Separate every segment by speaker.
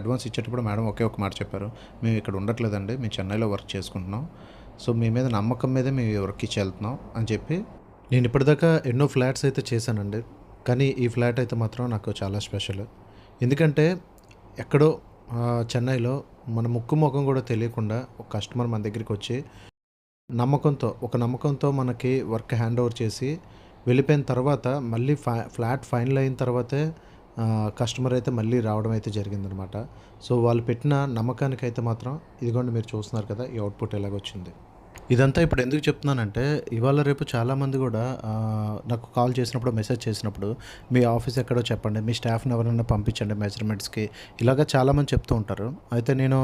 Speaker 1: Advance ఇచ్చేటప్పుడు madam ఒకే ఒక మాట చెప్పారు, మేము ఇక్కడ ఉండట్లేదండి, మేము చెన్నైలో వర్క్ చేసుకుంటున్నాం, సో మీ మీద నమ్మకం మీదే మేము వర్క్ ఇచ్చి వెళ్తున్నాం అని చెప్పి. నేను ఇప్పటిదాకా ఎన్నో ఫ్లాట్స్ అయితే చేశానండి, కానీ ఈ ఫ్లాట్ అయితే మాత్రం నాకు చాలా స్పెషల్. ఎందుకంటే ఎక్కడో చెన్నైలో మన ముక్కు ముఖం కూడా తెలియకుండా ఒక కస్టమర్ మన దగ్గరికి వచ్చి నమ్మకంతో మనకి వర్క్ హ్యాండ్ ఓవర్ చేసి వెళ్ళిపోయిన తర్వాత మళ్ళీ ఫ్లాట్ ఫైనల్ అయిన తర్వాతే కస్టమర్ అయితే మళ్ళీ రావడం అయితే జరిగిందనమాట. సో వాళ్ళు పెట్టిన నమ్మకానికైతే మాత్రం ఇదిగోండి మీరు చూస్తున్నారు కదా ఈ అవుట్పుట్ ఎలాగొచ్చింది. ఇదంతా ఇప్పుడు ఎందుకు చెప్తున్నానంటే, ఇవాళ రేపు చాలామంది కూడా నాకు కాల్ చేసినప్పుడు, మెసేజ్ చేసినప్పుడు, మీ ఆఫీస్ ఎక్కడో చెప్పండి, మీ స్టాఫ్ని ఎవరైనా పంపించండి మెజర్మెంట్స్కి, ఇలాగ చాలామంది చెప్తూ ఉంటారు. అయితే నేను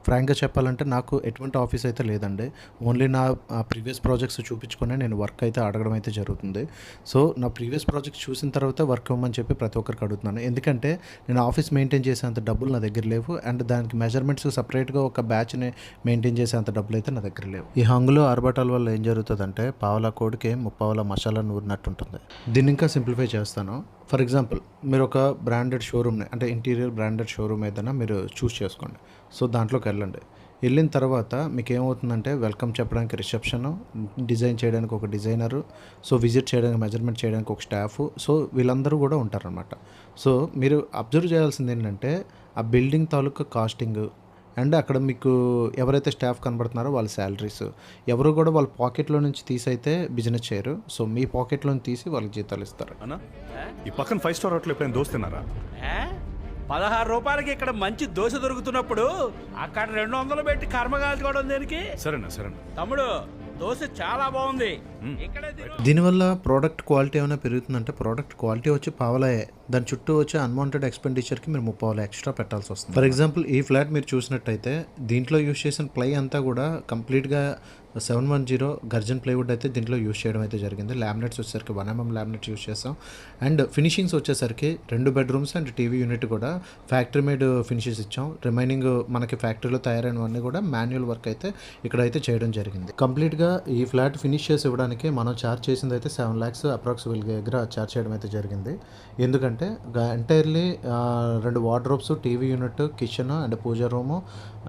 Speaker 1: ఫ్రాంక్గా చెప్పాలంటే నాకు ఎటువంటి ఆఫీస్ అయితే లేదండి. ఓన్లీ నా ప్రీవియస్ ప్రాజెక్ట్స్ చూపించుకొని నేను వర్క్ అయితే అడగడం అయితే జరుగుతుంది. సో నా ప్రీవియస్ ప్రాజెక్ట్స్ చూసిన తర్వాత వర్క్ ఇవ్వమని చెప్పి ప్రతి ఒక్కరికి అడుగుతున్నాను. ఎందుకంటే నేను ఆఫీస్ మెయింటైన్ చేసేంత డబ్బులు నా దగ్గర లేవు, అండ్ దానికి మెజర్మెంట్స్ సపరేట్గా ఒక బ్యాచ్ని మెయింటైన్ చేసేంత డబ్బులు అయితే నా దగ్గర లేవు. ఈ హంగులో ఆర్భటాల వల్ల ఏం జరుగుతుందంటే, పావలా కోడికి ముప్పావల మసాలా నూరినట్టు ఉంటుంది. దీన్ని ఇంకా సింప్లిఫై చేస్తాను. ఫర్ ఎగ్జాంపుల్, మీరు ఒక బ్రాండెడ్ షోరూమ్ని, అంటే ఇంటీరియర్ బ్రాండెడ్ షోరూమ్ ఏదైనా మీరు చూస్ చేసుకోండి. సో దాంట్లోకి వెళ్ళండి. వెళ్ళిన తర్వాత మీకు ఏమవుతుందంటే, వెల్కమ్ చెప్పడానికి రిసెప్షన్, డిజైన్ చేయడానికి ఒక డిజైనరు, సో విజిట్ చేయడానికి, మెజర్మెంట్ చేయడానికి ఒక స్టాఫ్, సో వీళ్ళందరూ కూడా ఉంటారనమాట. సో మీరు అబ్జర్వ్ చేయాల్సింది ఏంటంటే, ఆ బిల్డింగ్ తాలూకా కాస్టింగ్, అండ్ అక్కడ మీకు ఎవరైతే స్టాఫ్ కనబడుతున్నారో వాళ్ళ శాలరీస్, ఎవరు కూడా వాళ్ళ పాకెట్లో నుంచి తీసి అయితే బిజినెస్ చేయరు. సో మీ పాకెట్లో తీసి వాళ్ళకి జీతాలు ఇస్తారు.
Speaker 2: ఈ పక్కన 5 స్టార్ హోటల్ ఎప్పుడైనా దోస్తున్నారా?
Speaker 3: 16 రూపాయలకి ఇక్కడ మంచి దోశ దొరుకుతున్నప్పుడు అక్కడ 200 పెట్టి కర్మగాల్చుకోవడం దేనికి?
Speaker 2: సరేనా
Speaker 3: తమ్ముడు, దోశ చాలా బాగుంది.
Speaker 1: దీనివల్ల ప్రోడక్ట్ క్వాలిటీ ఏమైనా పెరుగుతుందంటే, ప్రోడక్ట్ క్వాలిటీ వచ్చి పావలాయే, దాని చుట్టూ వచ్చే అన్వాంటెడ్ ఎక్స్పెండిచర్కి మీరు 30 ఎక్స్ట్రా పెట్టాల్సి వస్తుంది. ఫర్ ఎగ్జాంపుల్, ఈ ఫ్లాట్ మీరు చూసినట్టయితే దీంట్లో యూస్ చేసిన ప్లై అంతా కూడా కంప్లీట్గా 710 గర్జన్ ప్లైవుడ్ అయితే దీంట్లో యూస్ చేయడం అయితే జరిగింది. లామినేట్స్ వచ్చేసరికి 1mm లామినేట్స్ యూస్ చేస్తాం, అండ్ ఫినిషింగ్స్ వచ్చేసరికి 2 బెడ్రూమ్స్ అండ్ టీవీ యూనిట్ కూడా ఫ్యాక్టరీ మేడ్ ఫినిషెస్ ఇచ్చాం. రిమైనింగ్ మనకి ఫ్యాక్టరీలో తయారైనవన్నీ కూడా మాన్యువల్ వర్క్ అయితే ఇక్కడైతే చేయడం జరిగింది. కంప్లీట్గా ఈ ఫ్లాట్ ఫినిష్ చేసి ఇవ్వడానికి మనం ఛార్జ్ చేసింది అయితే 7 lakhs అప్రాక్స్ వీళ్ళ దగ్గర ఛార్జ్ చేయడం అయితే జరిగింది. ఎందుకంటే entirely 2 wardrobes, TV unit, kitchen and pooja room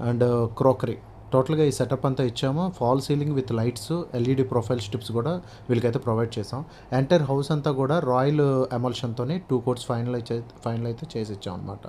Speaker 1: and crockery, టోటల్గా ఈ సెటప్ అంతా ఇచ్చాము. False ceiling with lights, LED profile strips కూడా వీళ్ళకైతే ప్రొవైడ్ చేసాం. ఎంటైర్ హౌస్ అంతా కూడా రాయల్ ఎమల్షన్తో 2 coats ఫైనల్ అయితే చేసి ఇచ్చాం అనమాట.